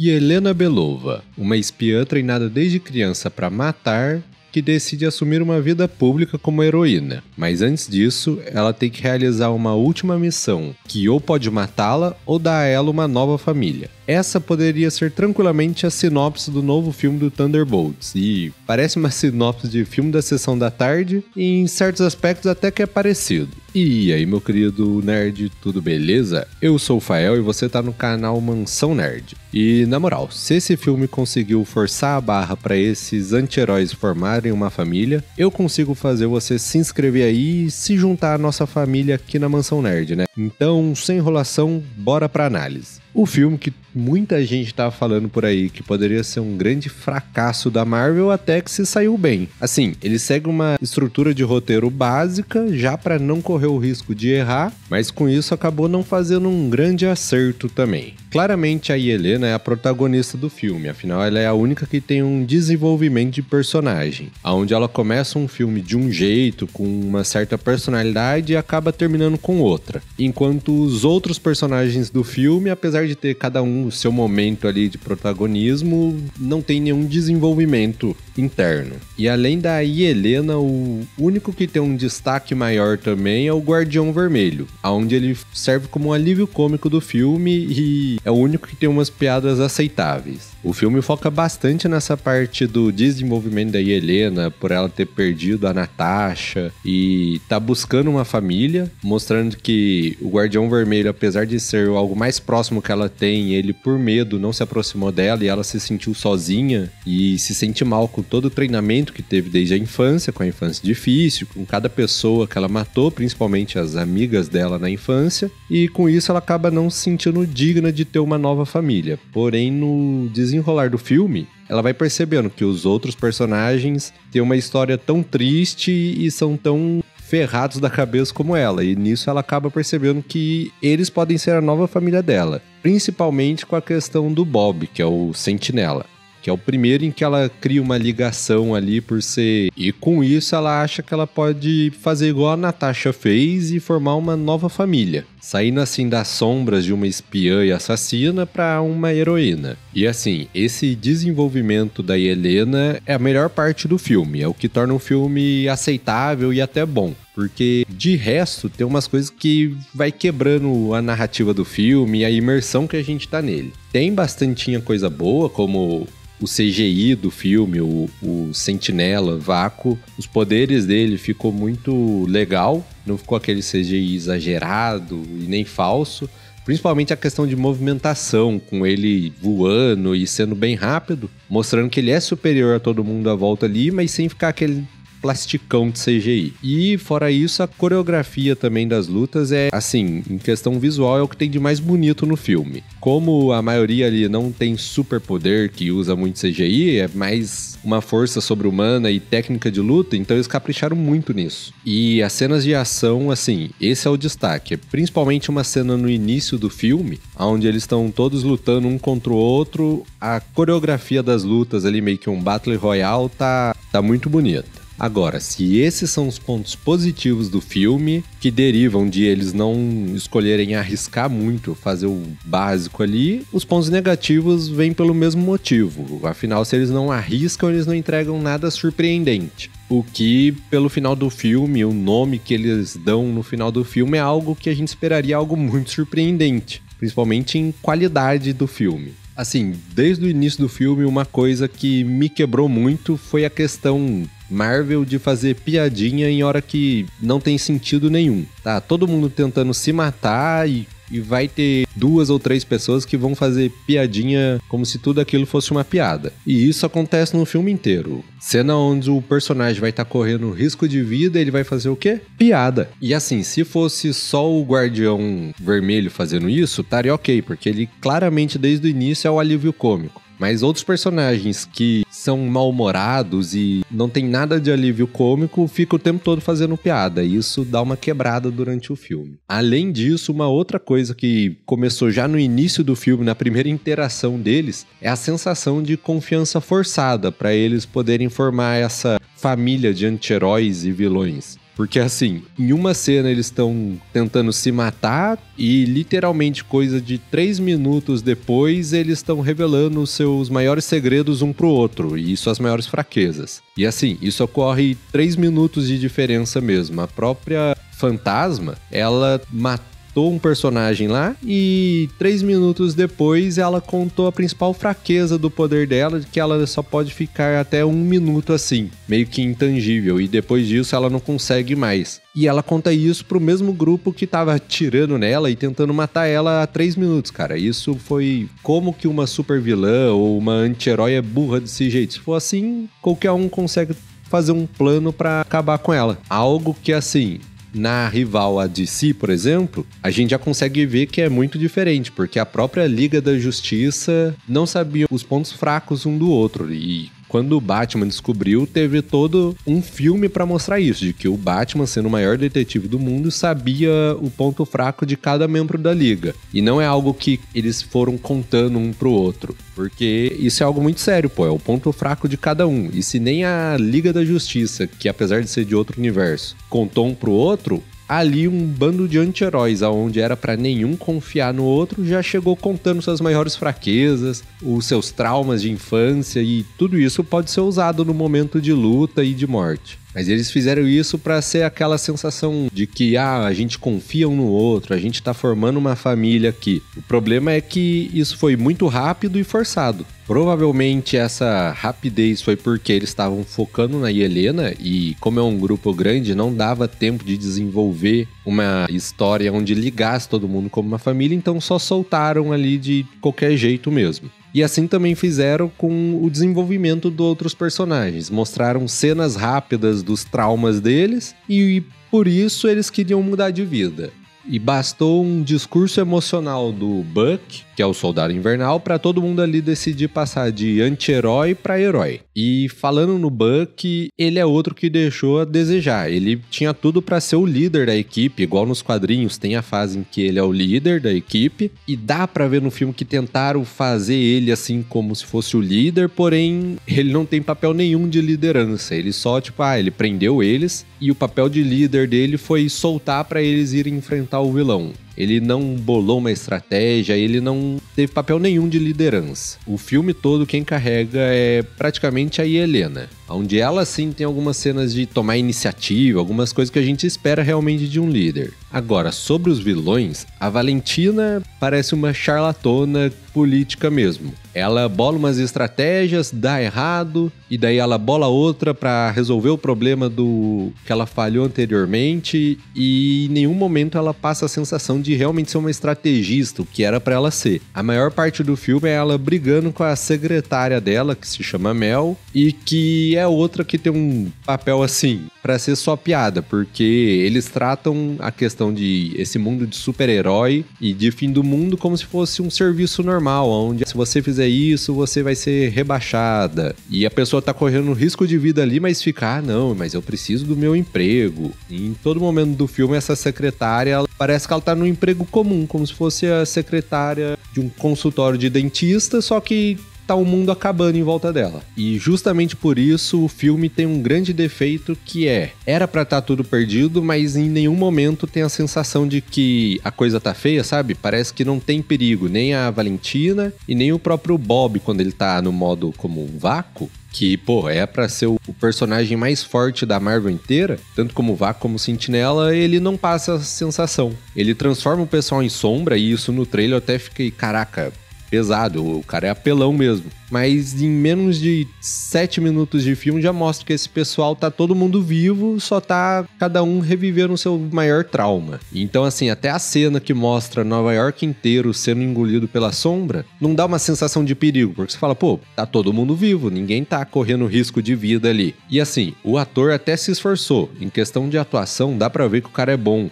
Yelena Belova, uma espiã treinada desde criança para matar, que decide assumir uma vida pública como heroína. Mas antes disso, ela tem que realizar uma última missão, que ou pode matá-la ou dar a ela uma nova família. Essa poderia ser tranquilamente a sinopse do novo filme do Thunderbolts, e parece uma sinopse de filme da Sessão da Tarde, e em certos aspectos até que é parecido. E aí, meu querido nerd, tudo beleza? Eu sou o Fael e você tá no canal Mansão Nerd. E na moral, se esse filme conseguiu forçar a barra pra esses anti-heróis formarem uma família, eu consigo fazer você se inscrever aí e se juntar à nossa família aqui na Mansão Nerd, né? Então, sem enrolação, bora pra análise. O filme que muita gente tava falando por aí que poderia ser um grande fracasso da Marvel até que se saiu bem. Assim, ele segue uma estrutura de roteiro básica já para não correr o risco de errar, mas com isso acabou não fazendo um grande acerto também. Claramente a Yelena é a protagonista do filme, afinal ela é a única que tem um desenvolvimento de personagem, onde ela começa um filme de um jeito, com uma certa personalidade e acaba terminando com outra. Enquanto os outros personagens do filme, apesar de ter cada um o seu momento ali de protagonismo, não tem nenhum desenvolvimento interno. E além da Yelena, o único que tem um destaque maior também é o Guardião Vermelho, onde ele serve como um alívio cômico do filme e é o único que tem umas piadas aceitáveis. O filme foca bastante nessa parte do desenvolvimento da Yelena, por ela ter perdido a Natasha e tá buscando uma família, mostrando que o Guardião Vermelho, apesar de ser algo mais próximo que ela tem, ele por medo não se aproximou dela e ela se sentiu sozinha e se sente mal com todo o treinamento que teve desde a infância, com a infância difícil, com cada pessoa que ela matou, principalmente as amigas dela na infância, e com isso ela acaba não se sentindo digna de ter uma nova família. Porém, no desenrolar do filme, ela vai percebendo que os outros personagens têm uma história tão triste e são tão ferrados da cabeça como ela, e nisso ela acaba percebendo que eles podem ser a nova família dela, principalmente com a questão do Bob, que é o Sentinela, que é o primeiro em que ela cria uma ligação ali por ser... E com isso ela acha que ela pode fazer igual a Natasha fez e formar uma nova família, saindo assim das sombras de uma espiã e assassina para uma heroína. E assim, esse desenvolvimento da Yelena é a melhor parte do filme, é o que torna o filme aceitável e até bom. Porque de resto tem umas coisas que vai quebrando a narrativa do filme e a imersão que a gente tá nele. Tem bastantinha coisa boa, como o CGI do filme, o Sentinela, Vácuo, os poderes dele ficou muito legal, não ficou aquele CGI exagerado e nem falso. Principalmente a questão de movimentação, com ele voando e sendo bem rápido, mostrando que ele é superior a todo mundo à volta ali, mas sem ficar aquele plasticão de CGI. E fora isso, a coreografia também das lutas é, assim, em questão visual, é o que tem de mais bonito no filme. Como a maioria ali não tem superpoder que usa muito CGI, é mais uma força sobre-humana e técnica de luta, então eles capricharam muito nisso. E as cenas de ação, assim, esse é o destaque. É principalmente uma cena no início do filme, onde eles estão todos lutando um contra o outro. A coreografia das lutas ali, meio que um Battle Royale, tá muito bonita. Agora, se esses são os pontos positivos do filme, que derivam de eles não escolherem arriscar muito, fazer o básico ali, os pontos negativos vêm pelo mesmo motivo. Afinal, se eles não arriscam, eles não entregam nada surpreendente. O que, pelo final do filme, o nome que eles dão no final do filme é algo que a gente esperaria algo muito surpreendente, principalmente em qualidade do filme. Assim, desde o início do filme, uma coisa que me quebrou muito foi a questão Marvel de fazer piadinha em hora que não tem sentido nenhum. Tá todo mundo tentando se matar e vai ter 2 ou 3 pessoas que vão fazer piadinha como se tudo aquilo fosse uma piada. E isso acontece no filme inteiro. Cena onde o personagem vai estar correndo risco de vida, ele vai fazer o quê? Piada. E assim, se fosse só o Guardião Vermelho fazendo isso, estaria ok, porque ele claramente desde o início é o alívio cômico. Mas outros personagens que são mal-humorados e não tem nada de alívio cômico ficam o tempo todo fazendo piada. E isso dá uma quebrada durante o filme. Além disso, uma outra coisa que começou já no início do filme, na primeira interação deles, é a sensação de confiança forçada para eles poderem formar essa família de anti-heróis e vilões. Porque assim, em uma cena eles estão tentando se matar e literalmente coisa de 3 minutos depois eles estão revelando os seus maiores segredos um pro outro e suas maiores fraquezas. E assim, isso ocorre 3 minutos de diferença mesmo. A própria Fantasma, ela matou um personagem lá e 3 minutos depois ela contou a principal fraqueza do poder dela, de que ela só pode ficar até 1 minuto assim, meio que intangível, e depois disso ela não consegue mais. E ela conta isso pro mesmo grupo que tava atirando nela e tentando matar ela há 3 minutos, cara. Isso foi como que uma super vilã ou uma anti-herói é burra desse jeito. Se for assim, qualquer um consegue fazer um plano pra acabar com ela. Algo que assim, na rival a DC, por exemplo, a gente já consegue ver que é muito diferente, porque a própria Liga da Justiça não sabia os pontos fracos um do outro. E quando o Batman descobriu, teve todo um filme pra mostrar isso, de que o Batman, sendo o maior detetive do mundo, sabia o ponto fraco de cada membro da Liga. E não é algo que eles foram contando um pro outro, porque isso é algo muito sério, pô, é o ponto fraco de cada um. E se nem a Liga da Justiça, que apesar de ser de outro universo, contou um pro outro, ali um bando de anti-heróis, onde era pra nenhum confiar no outro, já chegou contando suas maiores fraquezas, os seus traumas de infância, e tudo isso pode ser usado no momento de luta e de morte. Mas eles fizeram isso pra ser aquela sensação de que, a gente confia um no outro, a gente tá formando uma família aqui. O problema é que isso foi muito rápido e forçado. Provavelmente essa rapidez foi porque eles estavam focando na Yelena e, como é um grupo grande, não dava tempo de desenvolver uma história onde ligasse todo mundo como uma família, então só soltaram ali de qualquer jeito mesmo. E assim também fizeram com o desenvolvimento de outros personagens. Mostraram cenas rápidas dos traumas deles e por isso eles queriam mudar de vida. E bastou um discurso emocional do Buck, que é o Soldado Invernal, para todo mundo ali decidir passar de anti-herói para herói. E falando no Buck, ele é outro que deixou a desejar. Ele tinha tudo para ser o líder da equipe, igual nos quadrinhos tem a fase em que ele é o líder da equipe, e dá para ver no filme que tentaram fazer ele assim como se fosse o líder, porém ele não tem papel nenhum de liderança. Ele só, ele prendeu eles e o papel de líder dele foi soltar para eles irem enfrentar o vilão. Ele não bolou uma estratégia, ele não teve papel nenhum de liderança. O filme todo quem carrega é praticamente a Yelena, onde ela sim tem algumas cenas de tomar iniciativa, algumas coisas que a gente espera realmente de um líder. Agora, sobre os vilões, a Valentina parece uma charlatona política mesmo. Ela bola umas estratégias, dá errado, e daí ela bola outra pra resolver o problema do que ela falhou anteriormente, e em nenhum momento ela passa a sensação de realmente ser uma estrategista, o que era pra ela ser. A maior parte do filme é ela brigando com a secretária dela, que se chama Mel, e que é outra que tem um papel assim, pra ser só piada, porque eles tratam a questão de esse mundo de super-herói e de fim do mundo como se fosse um serviço normal, onde se você fizer isso, você vai ser rebaixada. E a pessoa tá correndo risco de vida ali, mas fica, não, mas eu preciso do meu emprego. E em todo momento do filme, essa secretária, parece que ela tá num emprego comum, como se fosse a secretária de um consultório de dentista, só que tá o mundo acabando em volta dela. E justamente por isso o filme tem um grande defeito que era pra tá tudo perdido, mas em nenhum momento tem a sensação de que a coisa tá feia, sabe? Parece que não tem perigo, nem a Valentina e nem o próprio Bob quando ele tá no modo como um vácuo, que, é pra ser o personagem mais forte da Marvel inteira, tanto como Vácuo como Sentinela, ele não passa a sensação. Ele transforma o pessoal em sombra, e isso no trailer eu até fiquei, caraca, pesado, o cara é apelão mesmo. Mas em menos de 7 minutos de filme já mostra que esse pessoal tá todo mundo vivo, só tá cada um revivendo o seu maior trauma. Então assim, até a cena que mostra Nova York inteiro sendo engolido pela sombra, não dá uma sensação de perigo, porque você fala, tá todo mundo vivo, ninguém tá correndo risco de vida ali. E assim, o ator até se esforçou, em questão de atuação dá pra ver que o cara é bom.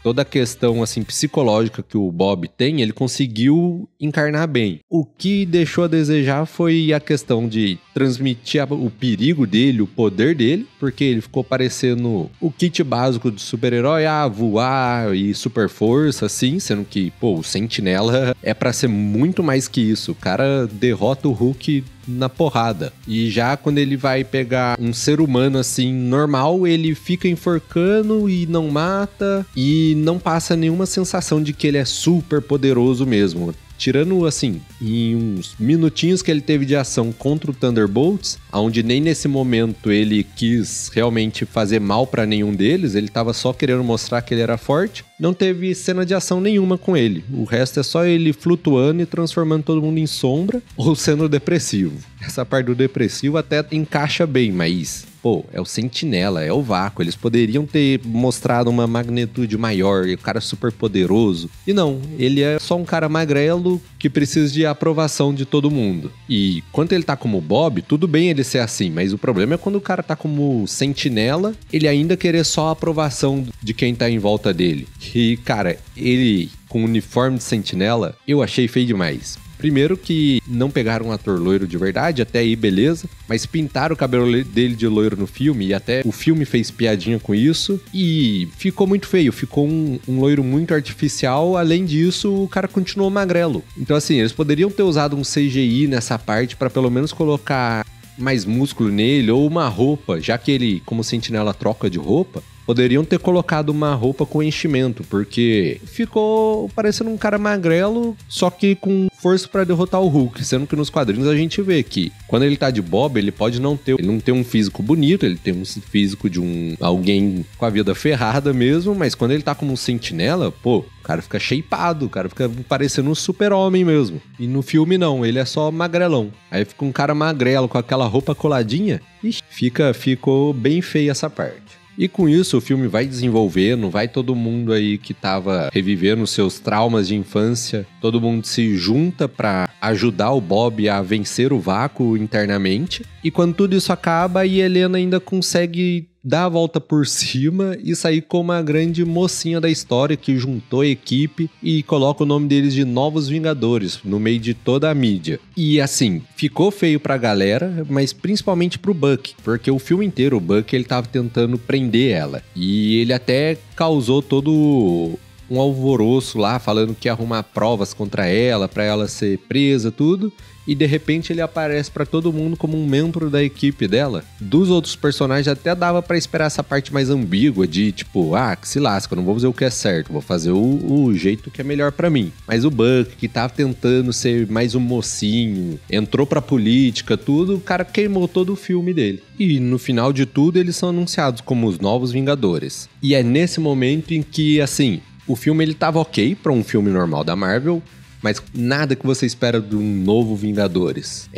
Toda a questão assim psicológica que o Bob tem, ele conseguiu encarnar bem. O que deixou a desejar já foi a questão de transmitir o perigo dele, o poder dele, porque ele ficou parecendo o kit básico do super-herói, voar e super força, assim, sendo que, o Sentinela é pra ser muito mais que isso. O cara derrota o Hulk na porrada. E já quando ele vai pegar um ser humano assim, normal, ele fica enforcando e não mata, e não passa nenhuma sensação de que ele é super poderoso mesmo. Tirando, assim, em uns minutinhos que ele teve de ação contra o Thunderbolts, onde nem nesse momento ele quis realmente fazer mal pra nenhum deles, ele tava só querendo mostrar que ele era forte, não teve cena de ação nenhuma com ele. O resto é só ele flutuando e transformando todo mundo em sombra ou sendo depressivo. Essa parte do depressivo até encaixa bem, mas... é o Sentinela, é o vácuo. Eles poderiam ter mostrado uma magnitude maior, e o cara super poderoso. E não, ele é só um cara magrelo que precisa de aprovação de todo mundo. E quando ele tá como Bob, tudo bem ele ser assim, mas o problema é quando o cara tá como Sentinela, ele ainda querer só a aprovação de quem tá em volta dele. E, cara, ele com o uniforme de Sentinela, eu achei feio demais. Primeiro que não pegaram um ator loiro de verdade, até aí beleza, mas pintaram o cabelo dele de loiro no filme, e até o filme fez piadinha com isso, e ficou muito feio, ficou um loiro muito artificial. Além disso, o cara continuou magrelo. Então assim, eles poderiam ter usado um CGI nessa parte pra pelo menos colocar mais músculo nele, ou uma roupa, já que ele, como Sentinela, troca de roupa. Poderiam ter colocado uma roupa com enchimento, porque ficou parecendo um cara magrelo, só que com força pra derrotar o Hulk, sendo que nos quadrinhos a gente vê que quando ele tá de Bob, ele pode não ter um físico bonito, ele tem um físico de alguém com a vida ferrada mesmo, mas quando ele tá como um Sentinela, o cara fica shapeado, o cara fica parecendo um super-homem mesmo. E no filme não, ele é só magrelão. Aí fica um cara magrelo com aquela roupa coladinha, ficou bem feia essa parte. E com isso o filme vai desenvolvendo, vai todo mundo aí que tava revivendo seus traumas de infância, todo mundo se junta pra ajudar o Bob a vencer o vácuo internamente. E quando tudo isso acaba, a Helena ainda consegue dar a volta por cima e sair como a grande mocinha da história que juntou a equipe e coloca o nome deles de Novos Vingadores no meio de toda a mídia. E assim, ficou feio pra galera, mas principalmente pro Buck, porque o filme inteiro o Buck ele tava tentando prender ela. E ele até causou todo um alvoroço lá, falando que ia arrumar provas contra ela, pra ela ser presa, tudo. E de repente ele aparece pra todo mundo como um membro da equipe dela. Dos outros personagens até dava pra esperar essa parte mais ambígua de tipo, que se lasca, eu não vou fazer o que é certo, vou fazer o jeito que é melhor pra mim. Mas o Buck, que tava tentando ser mais um mocinho, entrou pra política, tudo, o cara queimou todo o filme dele. E no final de tudo eles são anunciados como os Novos Vingadores. E é nesse momento em que, assim, o filme ele tava ok pra um filme normal da Marvel, mas nada que você espera de um novo Vingadores.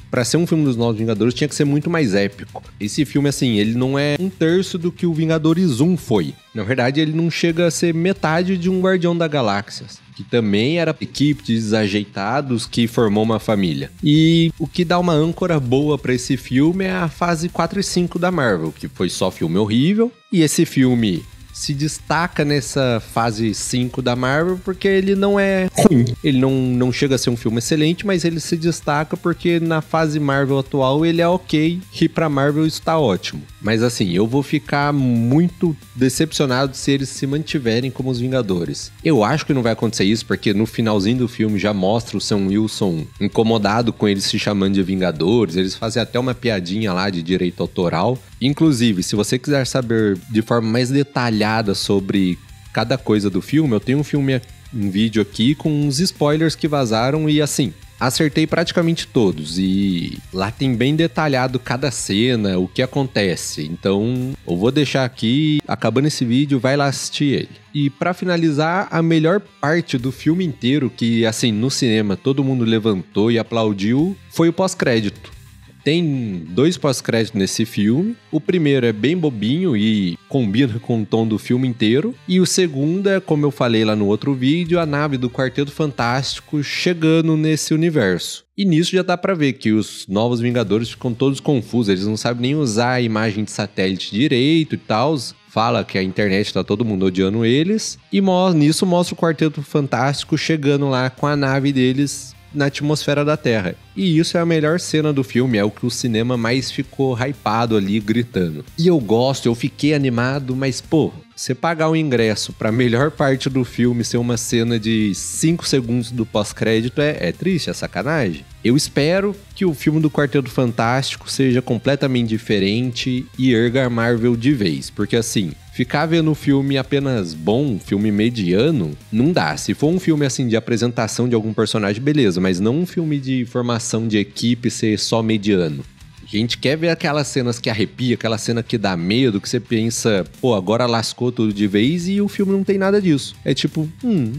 Pra ser um filme dos Novos Vingadores tinha que ser muito mais épico. Esse filme, assim, ele não é um terço do que o Vingadores 1 foi. Na verdade, ele não chega a ser metade de um Guardião da Galáxia, que também era equipe de desajeitados que formou uma família. E o que dá uma âncora boa pra esse filme é a fase 4 e 5 da Marvel, que foi só filme horrível. E esse filme se destaca nessa fase 5 da Marvel porque ele não é ruim. Ele não chega a ser um filme excelente, mas ele se destaca porque na fase Marvel atual ele é ok, e pra Marvel isso tá ótimo. Mas assim, eu vou ficar muito decepcionado se eles se mantiverem como os Vingadores. Eu acho que não vai acontecer isso, porque no finalzinho do filme já mostra o Sam Wilson incomodado com eles se chamando de Vingadores. Eles fazem até uma piadinha lá de direito autoral. Inclusive, se você quiser saber de forma mais detalhada sobre cada coisa do filme, eu tenho um vídeo aqui com uns spoilers que vazaram e assim, acertei praticamente todos, e lá tem bem detalhado cada cena, o que acontece. Então eu vou deixar aqui, acabando esse vídeo, vai lá assistir ele. E pra finalizar, a melhor parte do filme inteiro, que assim, no cinema todo mundo levantou e aplaudiu, foi o pós-crédito. Tem 2 pós-créditos nesse filme. O primeiro é bem bobinho e combina com o tom do filme inteiro. E o segundo é, como eu falei lá no outro vídeo, a nave do Quarteto Fantástico chegando nesse universo. E nisso já dá pra ver que os Novos Vingadores ficam todos confusos. Eles não sabem nem usar a imagem de satélite direito e tal. Fala que a internet tá todo mundo odiando eles. E nisso mostra o Quarteto Fantástico chegando lá com a nave deles na atmosfera da Terra. E isso é a melhor cena do filme, é o que o cinema mais ficou hypado ali, gritando. E eu fiquei animado, mas pô, você pagar o ingresso pra melhor parte do filme ser uma cena de 5 segundos do pós-crédito é triste, é sacanagem. Eu espero que o filme do Quarteto Fantástico seja completamente diferente e erga a Marvel de vez, porque assim, ficar vendo um filme apenas bom, filme mediano, não dá. Se for um filme assim de apresentação de algum personagem, beleza, mas não um filme de formação de equipe ser só mediano. A gente quer ver aquelas cenas que arrepia, aquela cena que dá medo, que você pensa, pô, agora lascou tudo de vez, e o filme não tem nada disso. É tipo,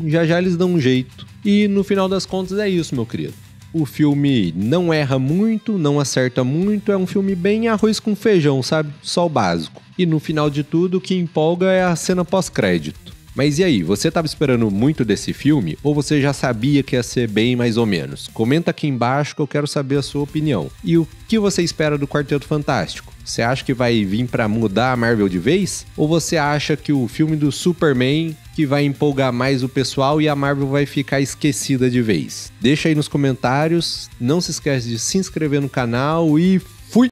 já eles dão um jeito. E no final das contas é isso, meu querido. O filme não erra muito, não acerta muito, é um filme bem arroz com feijão, sabe? Só o básico. E no final de tudo, o que empolga é a cena pós-crédito. Mas e aí, você estava esperando muito desse filme ou você já sabia que ia ser bem mais ou menos? Comenta aqui embaixo que eu quero saber a sua opinião. E o que você espera do Quarteto Fantástico? Você acha que vai vir para mudar a Marvel de vez? Ou você acha que o filme do Superman que vai empolgar mais o pessoal e a Marvel vai ficar esquecida de vez? Deixa aí nos comentários, não se esquece de se inscrever no canal e